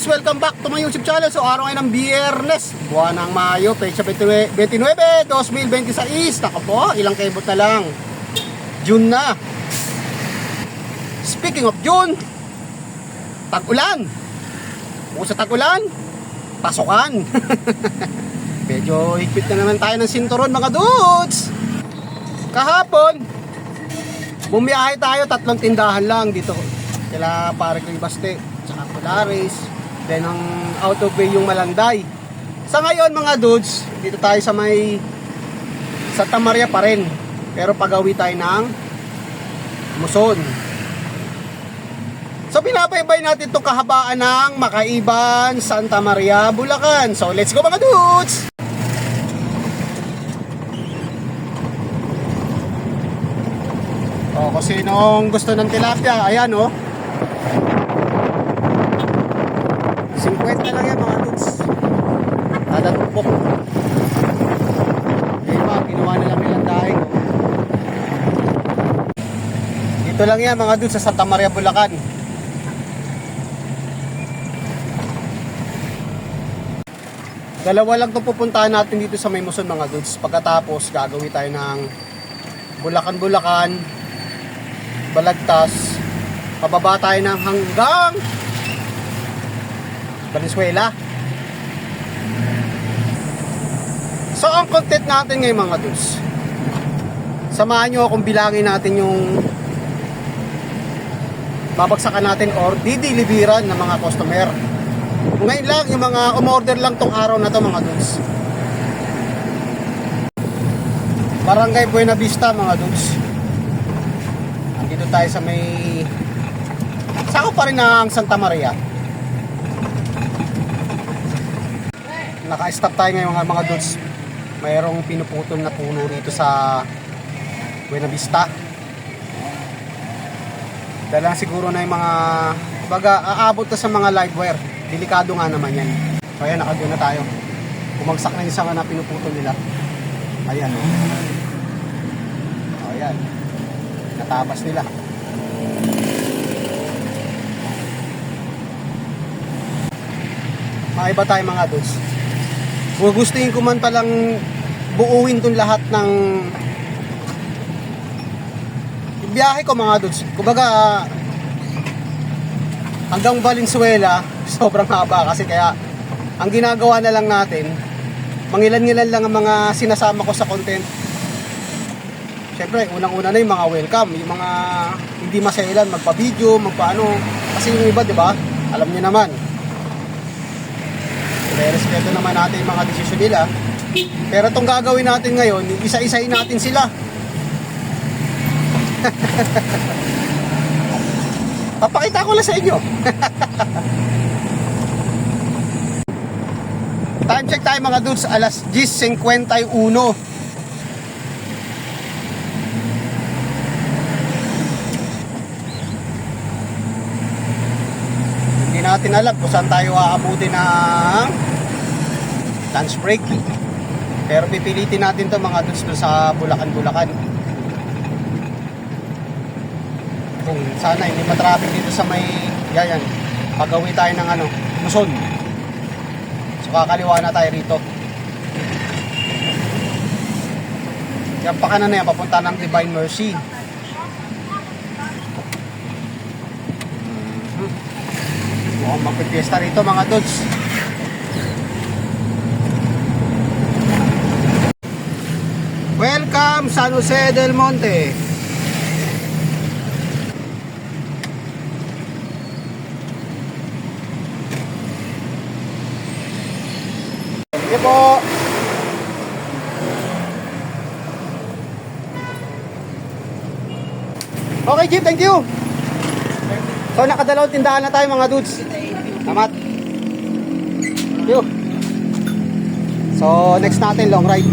welcome back to my YouTube channel. So araw ngayon ng Biyernes, buwan ng Mayo, pecha 29, 2026. Naka po, ilang kebot na lang, June na. Speaking of June, tag-ulan. Kung sa tag-ulan, pasukan. Medyo higpit na naman tayo ng sinturon mga dudes. Kahapon, bumiyahe tayo, 3 tindahan lang dito. Kila Pare Koy Baste, tsaka Polaris, then ang out of way yung Malanday. Sa ngayon mga dudes, dito tayo sa may Santa Maria pa rin, pero pagawi tayo ng Muson. So pinapaybay natin itong kahabaan ng Makaiban, Santa Maria, Bulacan. So let's go mga dudes! O kung sinong gusto ng tilapia, ayan o, 50 lang yan mga dudes. Tadatupok. Diba, ginawa na lang nilang dahing. Dito lang yan mga dudes sa Santa Maria, Bulacan. Dalawa lang itong pupuntahan natin dito sa may Muson mga dudes. Pagkatapos gagawin tayo ng Bulacan, Balagtas, pababa tayo ng hanggang Valenzuela. So ang content natin ngayon mga dudes, samahan nyo akong bilangin natin yung babagsakan natin or dideliveran ng mga customer. Ngayon lang yung mga umorder lang tong araw na to mga dudes. Barangay Buena Vista mga dudes. Andito tayo sa may sako pa rin ng Santa Maria. Naka-stop tayo ngayon mga dudes. Mayroong pinuputol na puno rito sa Buena Vista. Dahil lang siguro na yung mga baga aabot na sa mga live wire. Delikado nga naman yan. So ayan, nakagyo na tayo. Bumagsak na yung isa na pinuputol nila. Ayan o. Ayan. Natabas nila. Maiba tayo mga dudes. Gugustuhin ko man palang buuin itong lahat ng biyahe ko mga dudes. Kumbaga hanggang Valenzuela, sobrang haba kasi kaya ang ginagawa na lang natin, mangilan-ngilan lang ang mga sinasama ko sa content. Siyempre, unang-una na yung mga welcome, yung mga hindi masailan, magpa-video, magpa-ano. Kasi yung iba, di ba? Alam niyo naman. Respeto naman natin yung mga desisyon nila. Pero itong gagawin natin ngayon, isa-isahin natin sila. Papakita ko lang sa inyo. Time check tayo mga dudes, alas 10:51. Hindi natin alam kung saan tayo aabutin ng lunch break. Pero pipilitin natin to mga dudes sa Bulacan. Kung sana hindi matraffic dito sa may yan, pagawi tayo ng Muson. So kakaliwa na tayo rito. Yan pa kanan na yan, papunta ng Divine Mercy. Mukhang magpipiesta rito mga dudes. Welcome San Jose del Monte. Sige po. Okay, Jeep, thank you. So, nakadalawang tindahan na tayo mga dudes. Salamat. Thank you. So, next natin, long ride.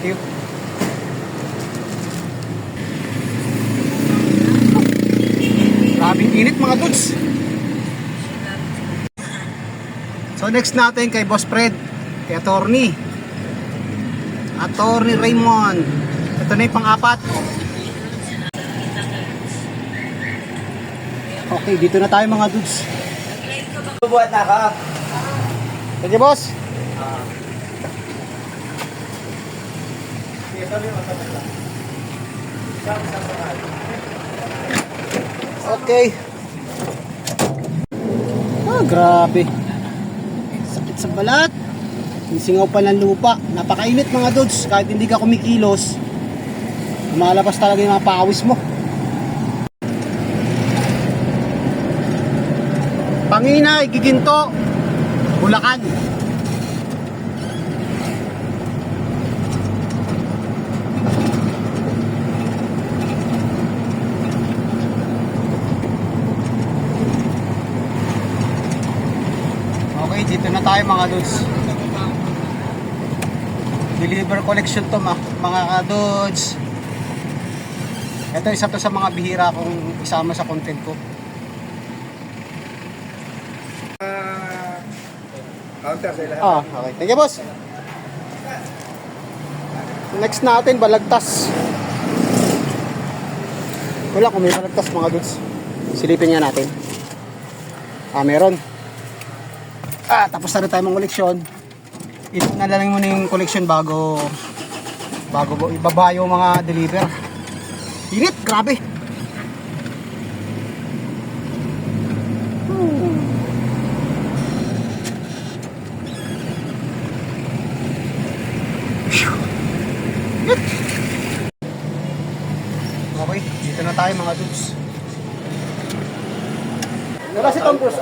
you. Grabing init mga dudes. So next natin kay Boss Fred, kay Attorney Raymond. Ito na yung pang-apat. Okay, dito na tayo mga dudes. Bubuhat na ka. Sige boss. Okay. Grabe. Sakit sa balat. Yung singaw pa ng lupa. Napakainit mga dudes. Kahit hindi ka kumikilos, lumalabas talaga yung mga pawis mo. Panginay, Giginto, Bulacan. Okay, dito na tayo mga dudes. Deliver collection to mga dudes. Ito isa to sa mga bihira kong isama sa content ko. Counter sa lahat. Okay. Thank you, boss. Next natin, balagtas. Wala kung may balagtas mga dudes. Silipin nga natin. Meron. Tapos na rin tayo mga koleksyon. Ito na lang muna yung koleksyon bago ibaba yung mga deliver. Init, grabe. Okay, dito na tayo mga dudes. Wala si Tom Cruise,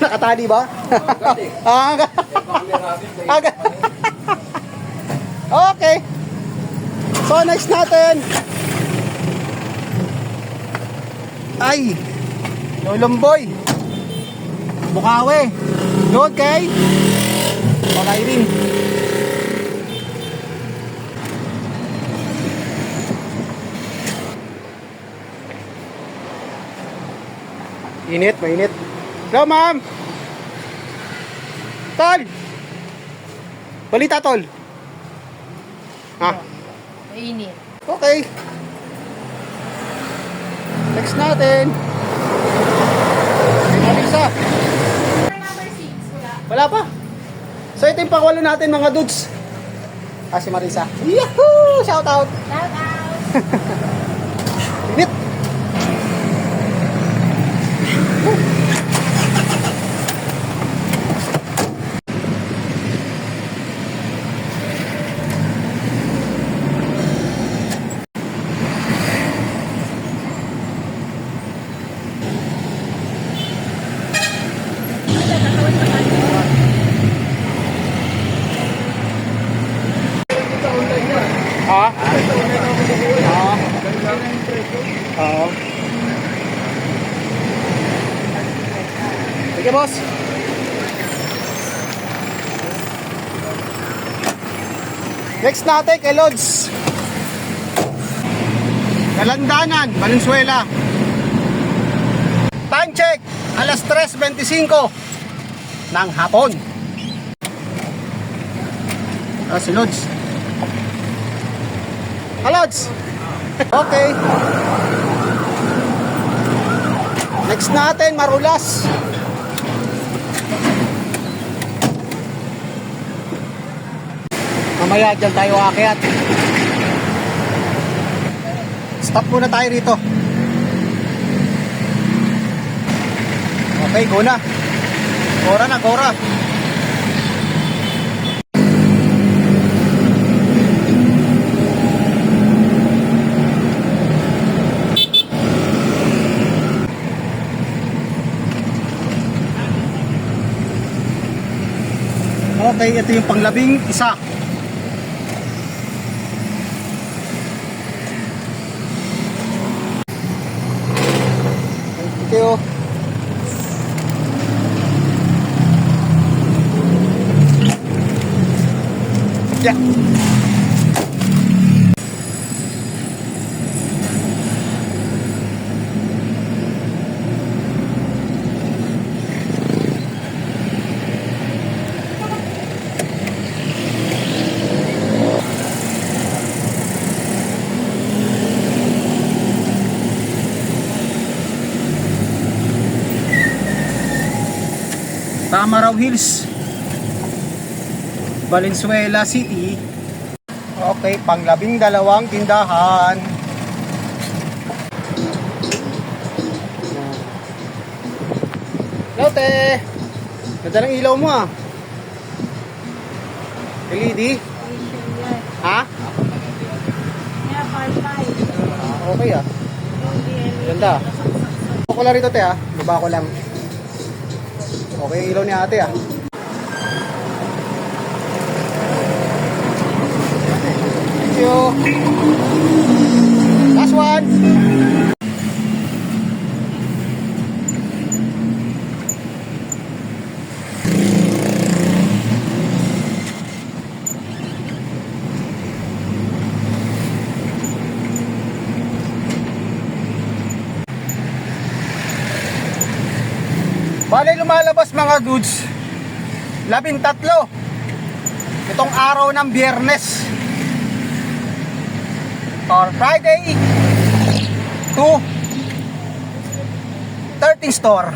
nakatali ba? Okay. So next natin. Ay, Lolomboy, Bukawi, load kay Pagairin. Init, mainit. Hello, ma'am. Tol. Balita, tol. Mainit. Okay. Next natin. Marisa. Number 6, wala. Wala pa. So ito yung pangwalo natin mga dudes. Si Marisa. Yahoo! Shout out. Shout out. Init. Sige, boss. Next natin kay Lods. Kalandanan, Valenzuela. Time check, alas 3:25 ng hapon. Si Lods. Lods. Okay. Next natin, Marulas. Mamaya dyan tayo aakyat. Stop muna tayo rito. Okay, go na. Gora na, gora. Okay, ito yung panglabing isa. Thank you. Yeah. Tamaraw Hills, Valenzuela City. Okay, pang 12 tindahan. Lote, ganda ng ilaw mo ah. LED? Ha? Okay ah. Ganda. Baba ko lang rito te ah. Baba ko lang. Okay yung ilaw ni ate ah. Thank you. Last one. Bale lumalabas mga goods 13 itong araw ng Biyernes or Friday to 13 store.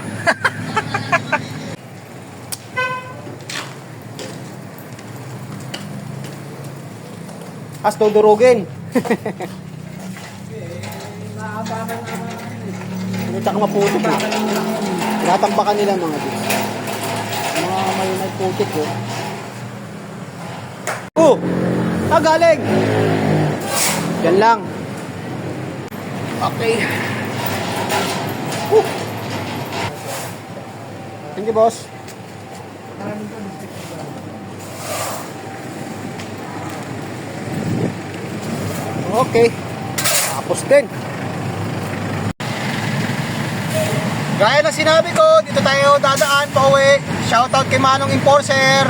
As tudurugin. Ano tsaka maputok eh. Tinatambakan nila mga goods. Mga may nagputik oh. Galing! Yan lang. Okay. Thank you, boss. Okay. Tapos din. Gaya na sinabi ko, dito tayo dadaan pa uwi. Shoutout kay Manong Enforcer.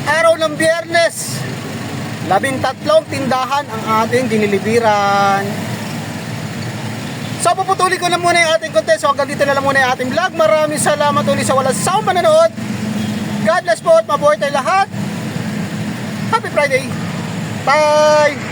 Araw ng Biyernes, 13 tindahan ang ating dinilibiran. So puputuli ko na muna yung ating content. So hanggang dito na lang muna yung ating vlog. Maraming salamat ulit sa walang sawang panonood. God bless po at mabuhay tayo lahat. Happy Friday. Bye.